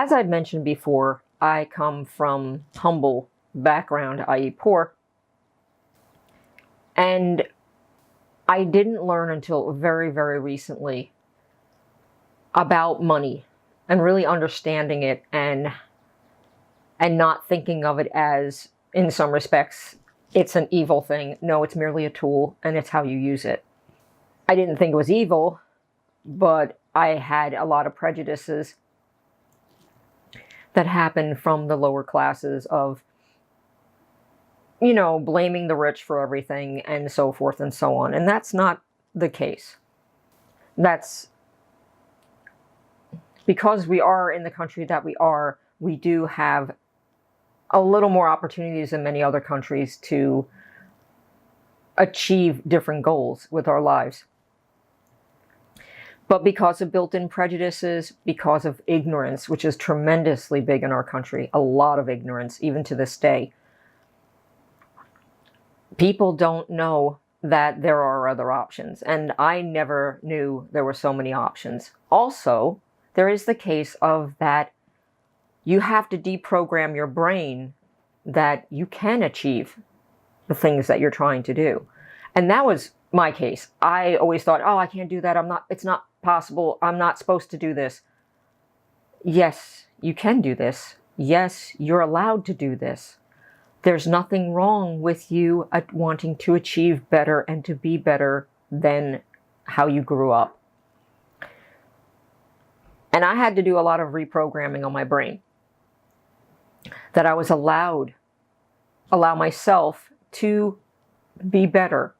As I've mentioned before, I come from humble background, i.e. poor, and I didn't learn until very, very recently about money and really understanding it and not thinking of it as, in some respects, it's an evil thing. No, it's merely a tool, and it's how you use it. I didn't think it was evil, but I had a lot of prejudices that happened from the lower classes of, you know, blaming the rich for everything and so forth and so on. And that's not the case. That's because we are in the country that we are, we do have a little more opportunities than many other countries to achieve different goals with our lives. But because of built-in prejudices, because of ignorance, which is tremendously big in our country, a lot of ignorance, even to this day, people don't know that there are other options. And I never knew there were so many options. Also, there is the case of that you have to deprogram your brain that you can achieve the things that you're trying to do. And that was my case. I always thought, oh, I can't do that. It's not possible. I'm not supposed to do this. Yes, you can do this. Yes, you're allowed to do this. There's nothing wrong with you wanting to achieve better and to be better than how you grew up. And I had to do a lot of reprogramming on my brain. That I was allow myself to be better.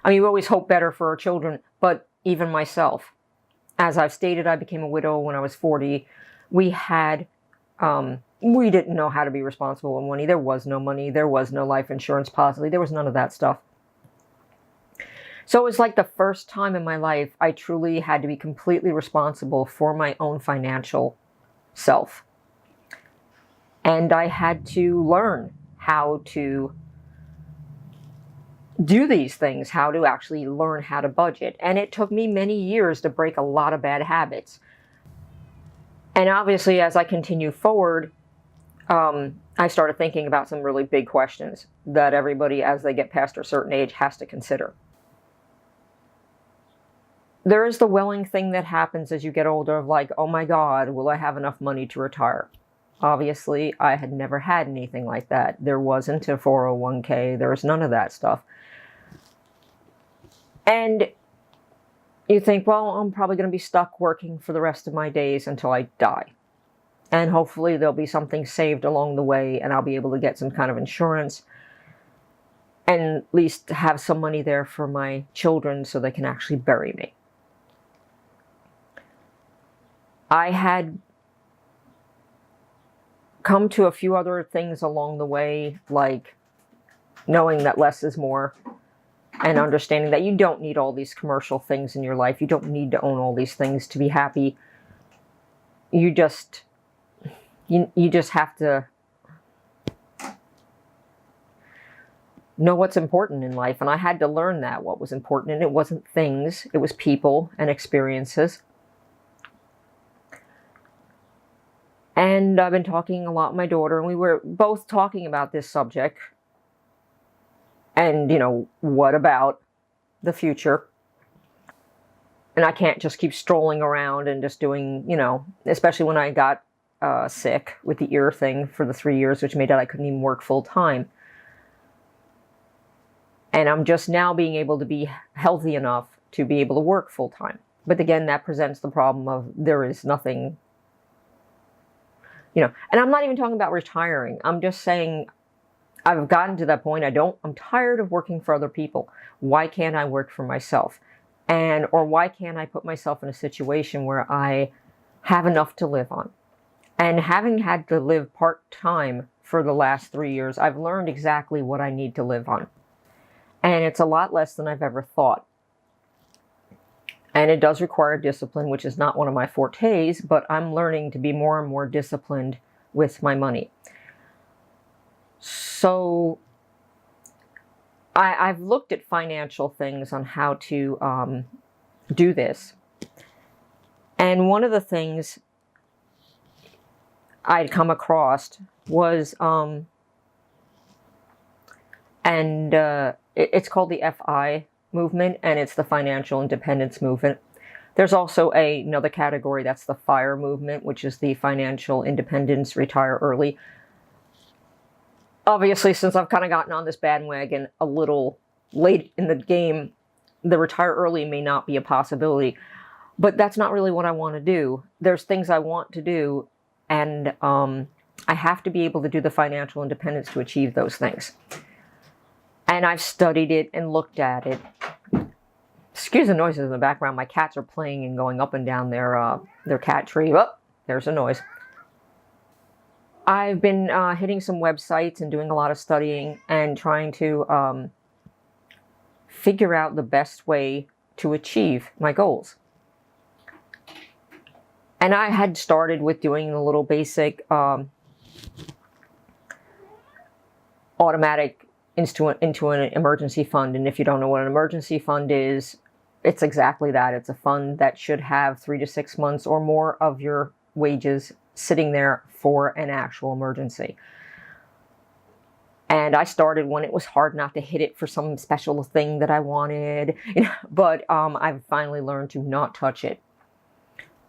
I mean, we always hope better for our children, but even myself. As I've stated, I became a widow when I was 40. We didn't know how to be responsible with money. There was no money. There was no life insurance policy. There was none of that stuff. So it was like the first time in my life I truly had to be completely responsible for my own financial self. And I had to learn how to do these things, how to actually learn how to budget. And it took me many years to break a lot of bad habits. And obviously, as I continue forward, I started thinking about some really big questions that everybody, as they get past a certain age, has to consider. There is the welling thing that happens as you get older of like, oh my God, will I have enough money to retire? Obviously, I had never had anything like that. There wasn't a 401k. There was none of that stuff. And you think, well, I'm probably going to be stuck working for the rest of my days until I die. And hopefully there'll be something saved along the way and I'll be able to get some kind of insurance and at least have some money there for my children so they can actually bury me. I had come to a few other things along the way, like knowing that less is more and understanding that you don't need all these commercial things in your life. You don't need to own all these things to be happy. You just have to know what's important in life. And I had to learn that what was important. And it wasn't things, it was people and experiences. And I've been talking a lot with my daughter, and we were both talking about this subject. And, you know, what about the future? And I can't just keep strolling around and just doing, you know, especially when I got sick with the ear thing for the 3 years, which made it I couldn't even work full time. And I'm just now being able to be healthy enough to be able to work full time. But again, that presents the problem of there is nothing, you know, and I'm not even talking about retiring. I'm just saying I've gotten to that point. I'm tired of working for other people. Why can't I work for myself? Or why can't I put myself in a situation where I have enough to live on? And having had to live part-time for the last 3 years, I've learned exactly what I need to live on. And it's a lot less than I've ever thought. And it does require discipline, which is not one of my fortes, but I'm learning to be more and more disciplined with my money. So I've looked at financial things on how to do this. And one of the things I'd come across was, it's called the FI movement, and it's the financial independence movement. There's also another category, that's the FIRE movement, which is the financial independence, retire early. Obviously, since I've kind of gotten on this bandwagon a little late in the game, the retire early may not be a possibility, but that's not really what I want to do. There's things I want to do, and I have to be able to do the financial independence to achieve those things. And I've studied it and looked at it. Excuse the noises in the background. My cats are playing and going up and down their cat tree. Oh, there's a noise. I've been hitting some websites and doing a lot of studying and trying to figure out the best way to achieve my goals. And I had started with doing a little basic automatic into an emergency fund. And if you don't know what an emergency fund is, it's exactly that. It's a fund that should have 3 to 6 months or more of your wages sitting there for an actual emergency. And I started when it was hard not to hit it for some special thing that I wanted, but I've finally learned to not touch it.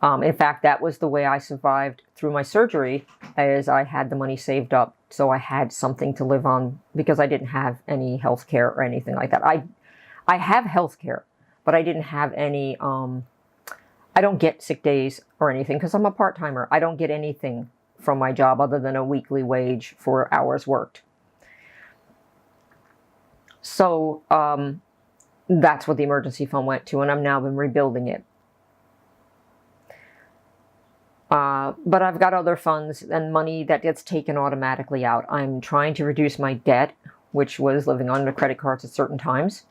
In fact, that was the way I survived through my surgery, as I had the money saved up, so I had something to live on, because I didn't have any health care or anything like that. I have health care, but I didn't have any, I don't get sick days or anything, because I'm a part-timer. I don't get anything from my job other than a weekly wage for hours worked. So that's what the emergency fund went to, and I've now been rebuilding it. But I've got other funds and money that gets taken automatically out. I'm trying to reduce my debt, which was living on the credit cards at certain times.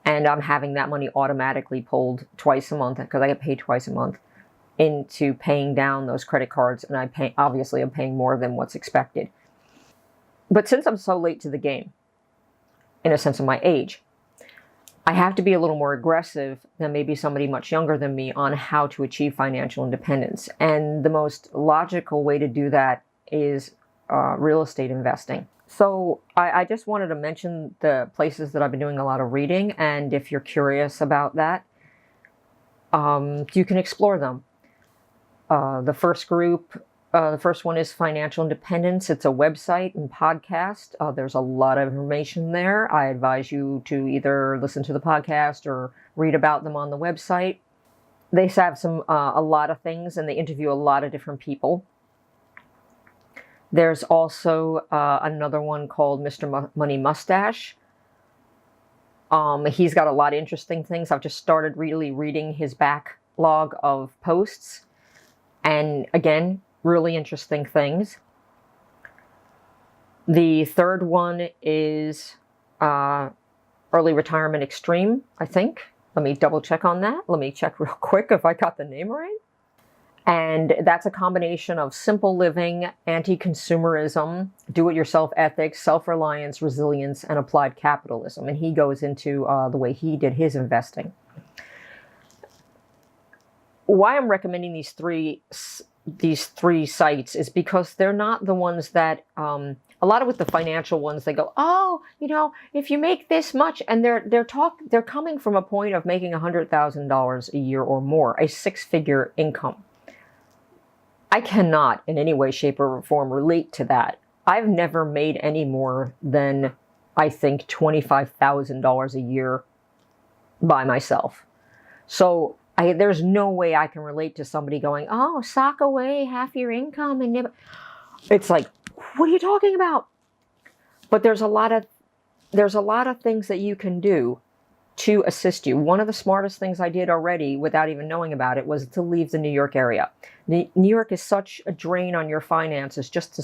And I'm having that money automatically pulled twice a month, because I get paid twice a month, into paying down those credit cards. And obviously I'm paying more than what's expected. But since I'm so late to the game, in a sense of my age, I have to be a little more aggressive than maybe somebody much younger than me on how to achieve financial independence. And the most logical way to do that is real estate investing. So I just wanted to mention the places that I've been doing a lot of reading, and if you're curious about that, you can explore them. The first group, the first one is Financial Independence. It's a website and podcast. There's a lot of information there. I advise you to either listen to the podcast or read about them on the website. They have a lot of things, and they interview a lot of different people. There's also another one called Mr. Money Mustache. He's got a lot of interesting things. I've just started really reading his backlog of posts. And again, really interesting things. The third one is Early Retirement Extreme, I think. Let me double check on that. Let me check real quick if I got the name right. And that's a combination of simple living, anti-consumerism, do-it-yourself ethics, self-reliance, resilience, and applied capitalism. And he goes into the way he did his investing. Why I'm recommending these three sites is because they're not the ones that a lot of with the financial ones, they go, oh, if you make this much, and they're coming from a point of making $100,000 a year or more, a 6-figure income. I cannot in any way, shape, or form relate to that. I've never made any more than, I think, $25,000 a year by myself. So there's no way I can relate to somebody going, oh, sock away half your income. And it's like, what are you talking about? But there's a lot of things that you can do to assist you. One of the smartest things I did already, without even knowing about it, was to leave the New York area. New York is such a drain on your finances, just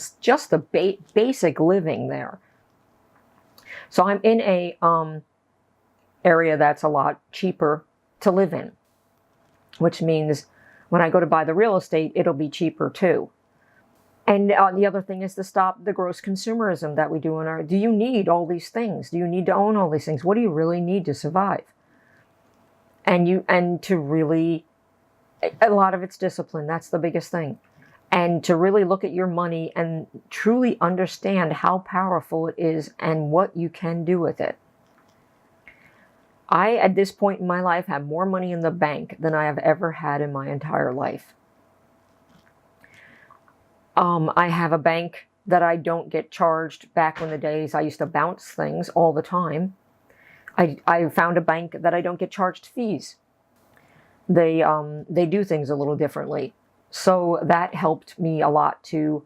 the basic living there. So I'm in a area that's a lot cheaper to live in, which means when I go to buy the real estate, it'll be cheaper too. And the other thing is to stop the gross consumerism that we do in do you need all these things? Do you need to own all these things? What do you really need to survive? And to really, a lot of it's discipline. That's the biggest thing. and to really look at your money and truly understand how powerful it is and what you can do with it. I, at this point in my life, have more money in the bank than I have ever had in my entire life. I have a bank that I don't get charged. Back in the days, I used to bounce things all the time. I found a bank that I don't get charged fees. They do things a little differently. So that helped me a lot to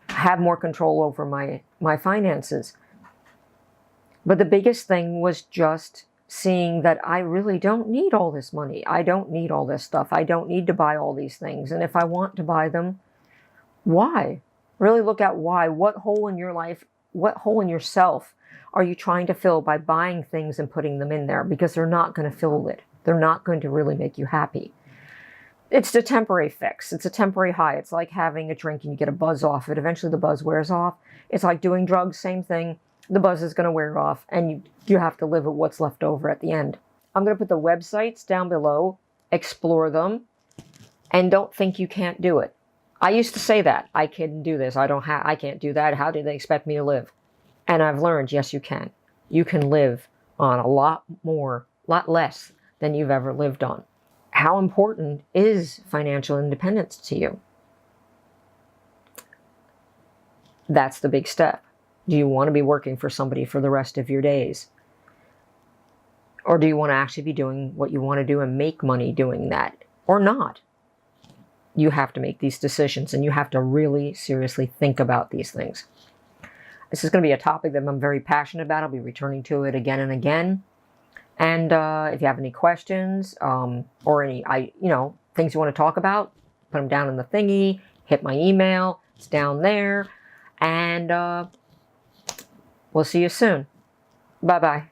have more control over my finances. But the biggest thing was just seeing that I really don't need all this money. I don't need all this stuff. I don't need to buy all these things. And if I want to buy them, why? Really look at why. What hole in your life, what hole in yourself are you trying to fill by buying things and putting them in there? Because they're not going to fill it. They're not going to really make you happy. It's a temporary fix. It's a temporary high. It's like having a drink and you get a buzz off it. Eventually the buzz wears off. It's like doing drugs, same thing. The buzz is going to wear off and you have to live with what's left over at the end. I'm going to put the websites down below. Explore them. And don't think you can't do it. I used to say that. I can't do this. I can't do that. How do they expect me to live? And I've learned, yes, you can. You can live on a lot less than you've ever lived on. How important is financial independence to you? That's the big step. Do you want to be working for somebody for the rest of your days? Or do you want to actually be doing what you want to do and make money doing that? Or not? You have to make these decisions and you have to really seriously think about these things. This is going to be a topic that I'm very passionate about. I'll be returning to it again and again. And if you have any questions or any things you want to talk about, put them down in the thingy. Hit my email. It's down there. And we'll see you soon. Bye-bye.